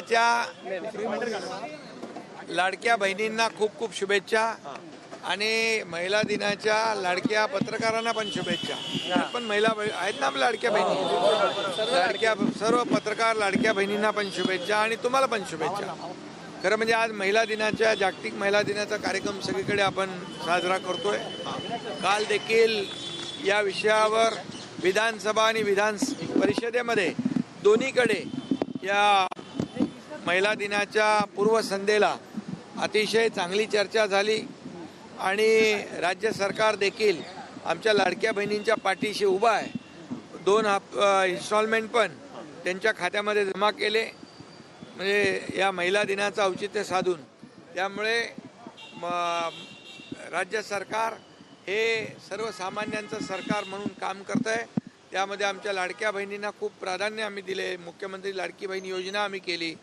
दिनाच्या लाडक्या बहिणींना खूप खूप शुभेच्छा आणि महिला दिनाच्या लाडक्या पत्रकारांना पण शुभेच्छा। पण महिला आहेत ना आपल्या लाडक्या बहिणी, लाडक्या सर्व पत्रकार लाडक्या बहिणींना पण शुभेच्छा आणि तुम्हाला पण शुभेच्छा। खरं म्हणजे आज महिला दिनाच्या जागतिक महिला दिनाचा कार्यक्रम सगळीकडे आपण साजरा करतोय। काल देखील या विषयावर विधानसभा आणि विधान परिषदेमध्ये दोन्हीकडे या महिला दिनाच्या पूर्वसंध्येला अतिशय चांगली चर्चा झाली आणि राज्य सरकार देखील आमच्या लाडक्या बहिणींच्या पाठीशी उभा आहे। 2 इन्स्टॉलमेंट पण त्यांच्या खात्यामध्ये जमा केले, म्हणजे या महिला दिनाचं औचित्य साधून। त्यामुळे राज्य सरकार हे सर्वसामान्यांचं सरकार म्हणून काम करत आहे। त्यामध्ये आमच्या लाडक्या बहिणींना खूप प्राधान्य आम्ही दिले। मुख्यमंत्री लाडकी बहीण योजना आम्ही केली,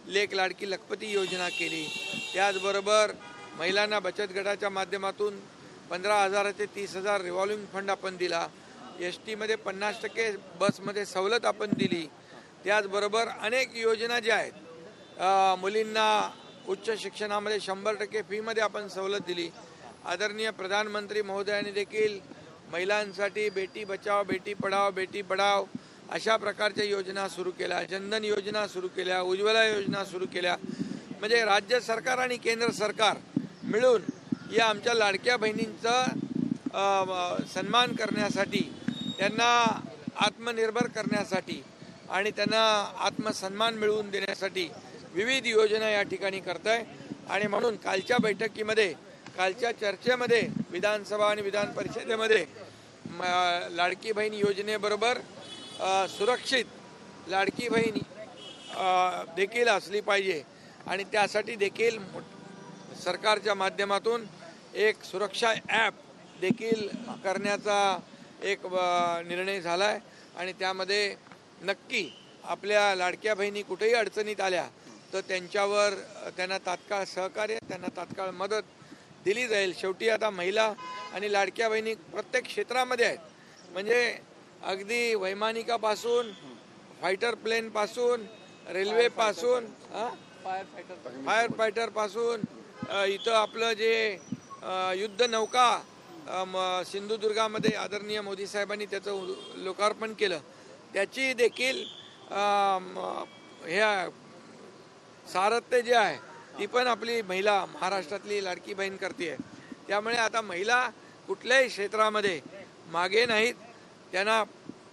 लेक लाडकी लखपती योजना केली। त्याचबरोबर महिलांना बचत गटाच्या माध्यमातून 15,000 ते 30,000 रिव्हॉल्विंग फंड आपण दिला। ST मध्ये 50% बसमध्ये सवलत आपण दिली। त्याचबरोबर अनेक योजना ज्या आहेत, मुलींना उच्च शिक्षणामध्ये 100% फीमध्ये आपण सवलत दिली। आदरणीय प्रधानमंत्री महोदयांनी देखील महिलांसाठी बेटी बचाव बेटी पढाओ बेटी पढाओ अशा प्रकारच्या योजना सुरू केल्या, जनधन योजना सुरू केल्या, उज्ज्वला योजना सुरू केल्या। म्हणजे राज्य सरकार आणि केंद्र सरकार मिळून या आमच्या लाडक्या बहिणींचा सन्मान करण्यासाठी, त्यांना आत्मनिर्भर करण्यासाठी आणि त्यांना आत्मसन्मान मिळवून देण्यासाठी विविध योजना या ठिकाणी करत आहे। आणि म्हणून कालच्या बैठकीमध्ये, कालच्या चर्चेमध्ये विधानसभा आणि विधान परिषदेमध्ये लाडकी बहीण योजनेबरोबर सुरक्षित लाडकी बहीण देखील असली पाहिजे आणि त्यासाठी देखील सरकारच्या माध्यमातून एक सुरक्षा ॲप देखील करण्याचा एक निर्णय झाला आहे। आणि त्यामध्ये नक्की आपल्या लाडक्या बहिणी कुठेही अडचणीत आल्या तर त्यांच्यावर त्यांना तात्काळ सहकार्य, त्यांना तात्काळ मदत दिली जाईल। शेवटी आता महिला आणि लाडक्या बहिणी प्रत्येक क्षेत्रामध्ये आहेत, म्हणजे अगदी वैमानिकापासून, फायटर प्लेनपासून, रेल्वेपासून, फायर फायटर पासून, इथं आपलं जे युद्ध नौका सिंधुदुर्गामध्ये आदरणीय मोदी साहेबांनी त्याचं लोकार्पण केलं, त्याची देखील ह्या सारथ्य जे आहे ती पण आपली महिला महाराष्ट्रातली लाडकी बहीण करते। त्यामुळे आता महिला कुठल्याही क्षेत्रामध्ये मागे नाहीत, त्यांना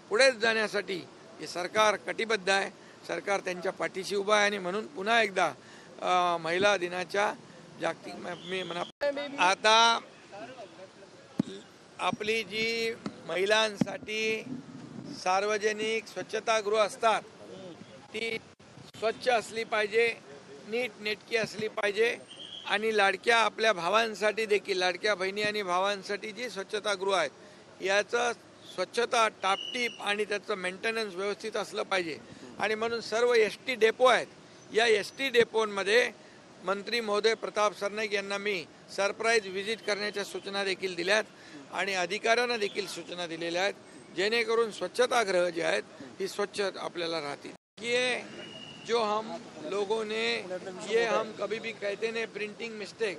पुढेच जाण्यासाठी हे सरकार कटिबद्ध आहे। सरकार त्यांच्या पाठीशी उभा आहे आणि म्हणून पुन्हा एकदा महिला दिनाच्या जागतिक आता आपली जी महिलांसाठी सार्वजनिक स्वच्छतागृह असतात ती स्वच्छ असली पाहिजे, नीट नेटकी असली पाहिजे। आणि लाडक्या आपल्या भावांसाठी देखील, लाडक्या बहिणी आणि भावांसाठी जी स्वच्छतागृह आहेत याचं स्वच्छता टापटीप आणि त्याचं मेंटेनन्स व्यवस्थित असलं पाहिजे। आणि म्हणून सर्व ST डेपो आहेत, या ST डेपोमध्ये मंत्री महोदय प्रताप सरनाईक यांना मी सरप्राईज व्हिजिट करण्याच्या सूचना देखील दिल्यात आणि अधिकाऱ्यांना देखील सूचना दिलेल्या आहेत, जेणेकरून स्वच्छतागृह जे आहेत ही स्वच्छ आपल्याला राहतील। ये जो हम लोगों ने ये हम कभी भी कहते नहीं प्रिंटिंग मिस्टेक,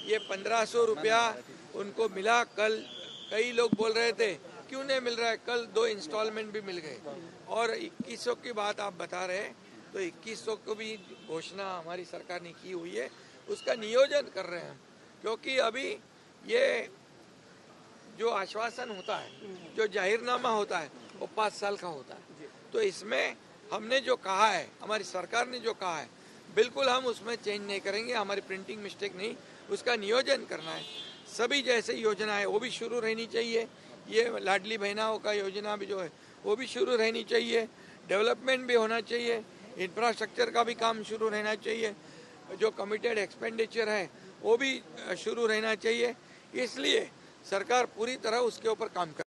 ये 1500 रुपया उनको मिला। कल कई लोग बोल रहे थे क्यों नहीं मिल रहा है, कल 2 इंस्टॉलमेंट भी मिल गए। और 2100 की बात आप बता रहे हैं, तो 2100 को भी घोषणा हमारी सरकार ने की हुई है, उसका नियोजन कर रहे हैं। क्योंकि अभी ये जो आश्वासन होता है, जो जाहिरनामा होता है वो 5 साल का होता है। तो इसमें हमने जो कहा है, हमारी सरकार ने जो कहा है, बिल्कुल हम उसमें चेंज नहीं करेंगे। हमारी प्रिंटिंग मिस्टेक नहीं, उसका नियोजन करना है। सभी जैसे योजना है वो भी शुरू रहनी चाहिए। ये लाडली बहनाओं का योजना भी जो है वो भी शुरू रहनी चाहिए। डेवलपमेंट भी होना चाहिए, इंफ्रास्ट्रक्चर का भी काम शुरू रहना चाहिए, जो कमिटेड एक्सपेंडिचर है वो भी शुरू रहना चाहिए। इसलिए सरकार पूरी तरह उसके ऊपर काम कर